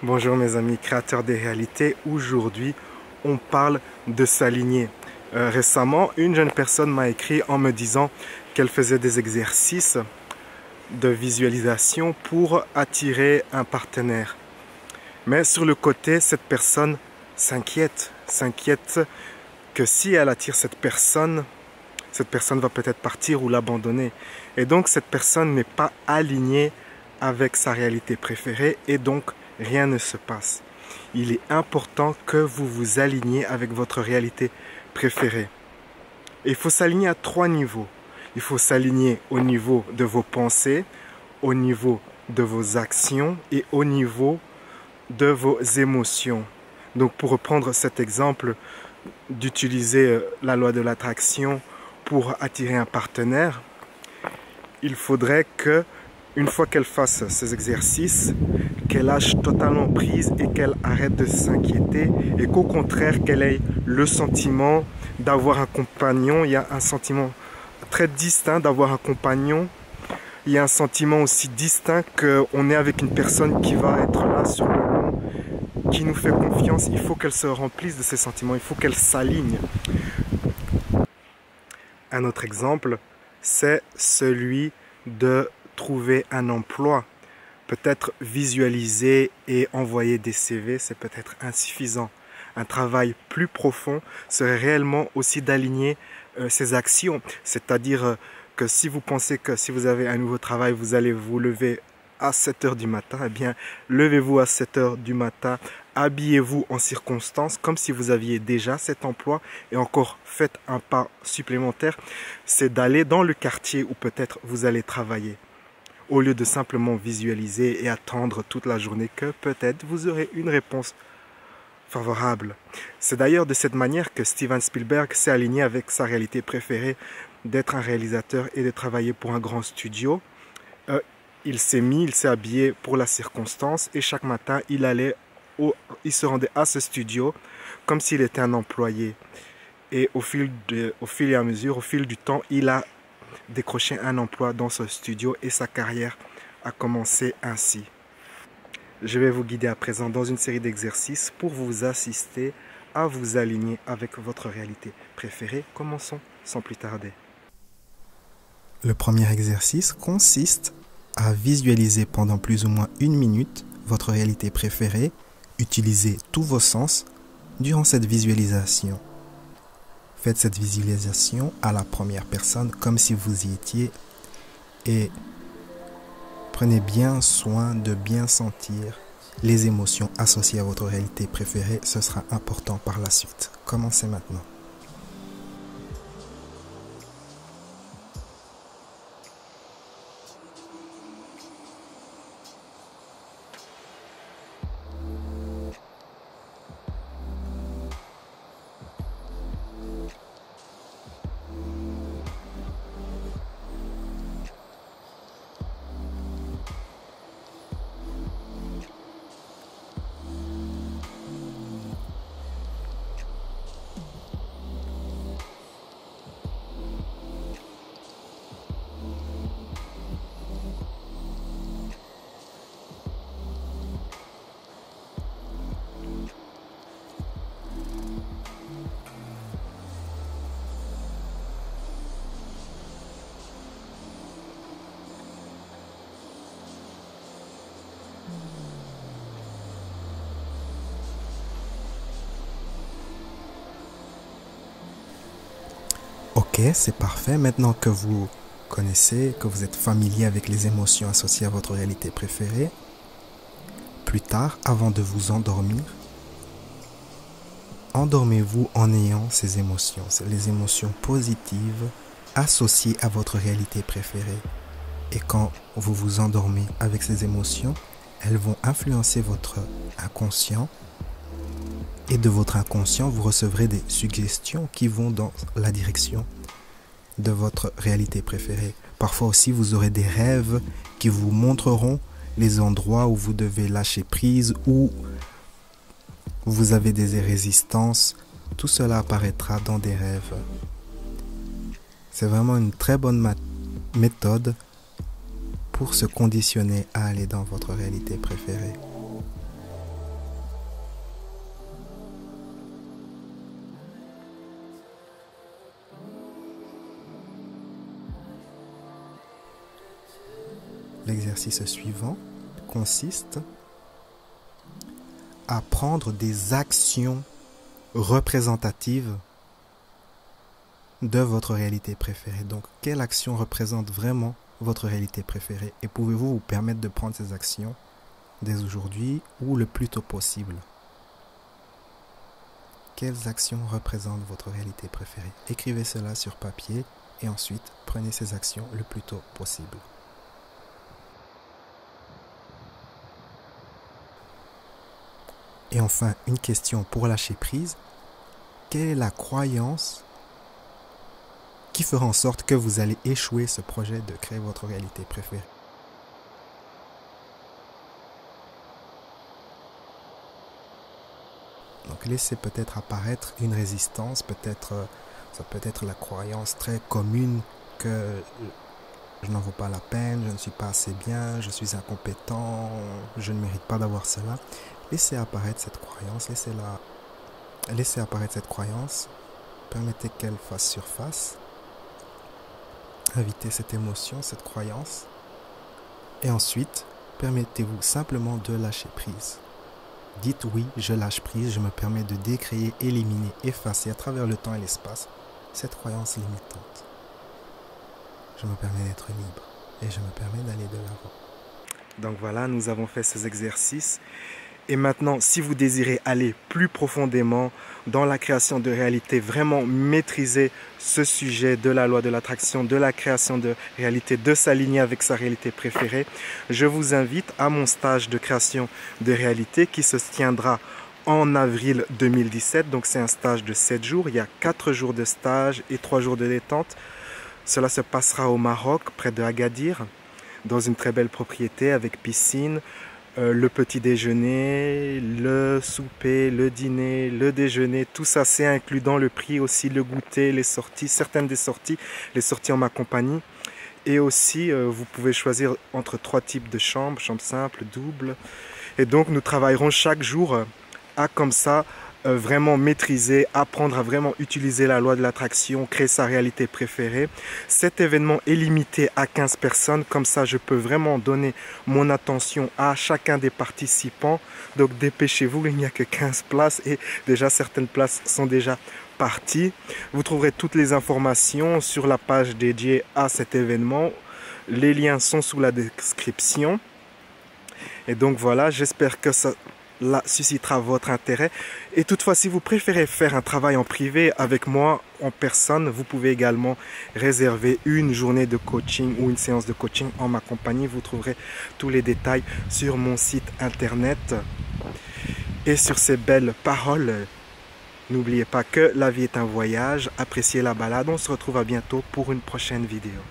Bonjour mes amis créateurs des réalités, aujourd'hui on parle de s'aligner. Récemment, une jeune personne m'a écrit en me disant qu'elle faisait des exercices de visualisation pour attirer un partenaire. Mais sur le côté, cette personne s'inquiète que si elle attire cette personne va peut-être partir ou l'abandonner. Et donc cette personne n'est pas alignée avec sa réalité préférée et donc rien ne se passe. Il est important que vous vous aligniez avec votre réalité préférée. Et il faut s'aligner à 3 niveaux. Il faut s'aligner au niveau de vos pensées, au niveau de vos actions et au niveau de vos émotions. Donc pour reprendre cet exemple d'utiliser la loi de l'attraction pour attirer un partenaire, il faudrait que, une fois qu'elle fasse ces exercices, qu'elle lâche totalement prise et qu'elle arrête de s'inquiéter et qu'au contraire qu'elle ait le sentiment d'avoir un compagnon. Il y a un sentiment très distinct d'avoir un compagnon. Il y a un sentiment aussi distinct qu'on est avec une personne qui va être là sur le long, qui nous fait confiance. Il faut qu'elle se remplisse de ces sentiments, il faut qu'elle s'aligne. Un autre exemple, c'est celui de trouver un emploi. Peut-être visualiser et envoyer des CV, c'est peut-être insuffisant. Un travail plus profond serait réellement aussi d'aligner ses actions. C'est-à-dire que si vous pensez que si vous avez un nouveau travail, vous allez vous lever à 7 h du matin, eh bien, levez-vous à 7 h du matin, habillez-vous en circonstance comme si vous aviez déjà cet emploi et encore faites un pas supplémentaire, c'est d'aller dans le quartier où peut-être vous allez travailler. Au lieu de simplement visualiser et attendre toute la journée que peut-être vous aurez une réponse favorable. C'est d'ailleurs de cette manière que Steven Spielberg s'est aligné avec sa réalité préférée d'être un réalisateur et de travailler pour un grand studio. Il s'est habillé pour la circonstance et chaque matin il se rendait à ce studio comme s'il était un employé. Et au fil et à mesure, au fil du temps, il a décroché un emploi dans ce studio et sa carrière a commencé ainsi. Je vais vous guider à présent dans une série d'exercices pour vous assister à vous aligner avec votre réalité préférée. Commençons sans plus tarder. Le premier exercice consiste à visualiser pendant plus ou moins 1 minute votre réalité préférée. Utilisez tous vos sens durant cette visualisation. Faites cette visualisation à la première personne comme si vous y étiez et prenez bien soin de bien sentir les émotions associées à votre réalité préférée. Ce sera important par la suite. Commencez maintenant. Ok, c'est parfait. Maintenant que vous connaissez, que vous êtes familier avec les émotions associées à votre réalité préférée, plus tard, avant de vous endormir, endormez-vous en ayant ces émotions, les émotions positives associées à votre réalité préférée. Et quand vous vous endormez avec ces émotions, elles vont influencer votre inconscient. Et de votre inconscient, vous recevrez des suggestions qui vont dans la direction de votre réalité préférée. Parfois aussi, vous aurez des rêves qui vous montreront les endroits où vous devez lâcher prise, où vous avez des résistances. Tout cela apparaîtra dans des rêves. C'est vraiment une très bonne méthode pour se conditionner à aller dans votre réalité préférée. L'exercice suivant consiste à prendre des actions représentatives de votre réalité préférée. Donc, quelle action représente vraiment votre réalité préférée? Et pouvez-vous vous permettre de prendre ces actions dès aujourd'hui ou le plus tôt possible? Quelles actions représentent votre réalité préférée? Écrivez cela sur papier et ensuite prenez ces actions le plus tôt possible. Et enfin, une question pour lâcher prise. Quelle est la croyance qui fera en sorte que vous allez échouer ce projet de créer votre réalité préférée? Donc laissez peut-être apparaître une résistance, ça peut être la croyance très commune que je n'en vaux pas la peine, je ne suis pas assez bien, je suis incompétent, je ne mérite pas d'avoir cela. Laissez apparaître cette croyance, laissez apparaître cette croyance, permettez qu'elle fasse surface, invitez cette émotion, cette croyance, et ensuite, permettez-vous simplement de lâcher prise. Dites oui, je lâche prise, je me permets de décréer, éliminer, effacer à travers le temps et l'espace cette croyance limitante. Je me permets d'être libre et je me permets d'aller de l'avant. Donc voilà, nous avons fait ces exercices. Et maintenant, si vous désirez aller plus profondément dans la création de réalité, vraiment maîtriser ce sujet de la loi de l'attraction, de la création de réalité, de s'aligner avec sa réalité préférée, je vous invite à mon stage de création de réalité qui se tiendra en avril 2017. Donc c'est un stage de 7 jours, il y a 4 jours de stage et 3 jours de détente. Cela se passera au Maroc, près de Agadir, dans une très belle propriété avec piscine. Le petit déjeuner, le souper, le dîner, le déjeuner, tout ça c'est inclus dans le prix, aussi le goûter, les sorties, certaines des sorties, les sorties en ma compagnie. Et aussi vous pouvez choisir entre 3 types de chambres, chambre simple, double. Et donc nous travaillerons chaque jour à comme ça vraiment maîtriser, apprendre à vraiment utiliser la loi de l'attraction, créer sa réalité préférée. Cet événement est limité à 15 personnes, comme ça je peux vraiment donner mon attention à chacun des participants. Donc dépêchez-vous, il n'y a que 15 places et déjà certaines places sont déjà parties. Vous trouverez toutes les informations sur la page dédiée à cet événement. Les liens sont sous la description. Et donc voilà, j'espère que ça suscitera votre intérêt. Et toutefois, si vous préférez faire un travail en privé avec moi en personne, vous pouvez également réserver une journée de coaching ou une séance de coaching en ma compagnie. Vous trouverez tous les détails sur mon site internet. Et sur ces belles paroles, n'oubliez pas que la vie est un voyage, appréciez la balade. On se retrouve à bientôt pour une prochaine vidéo.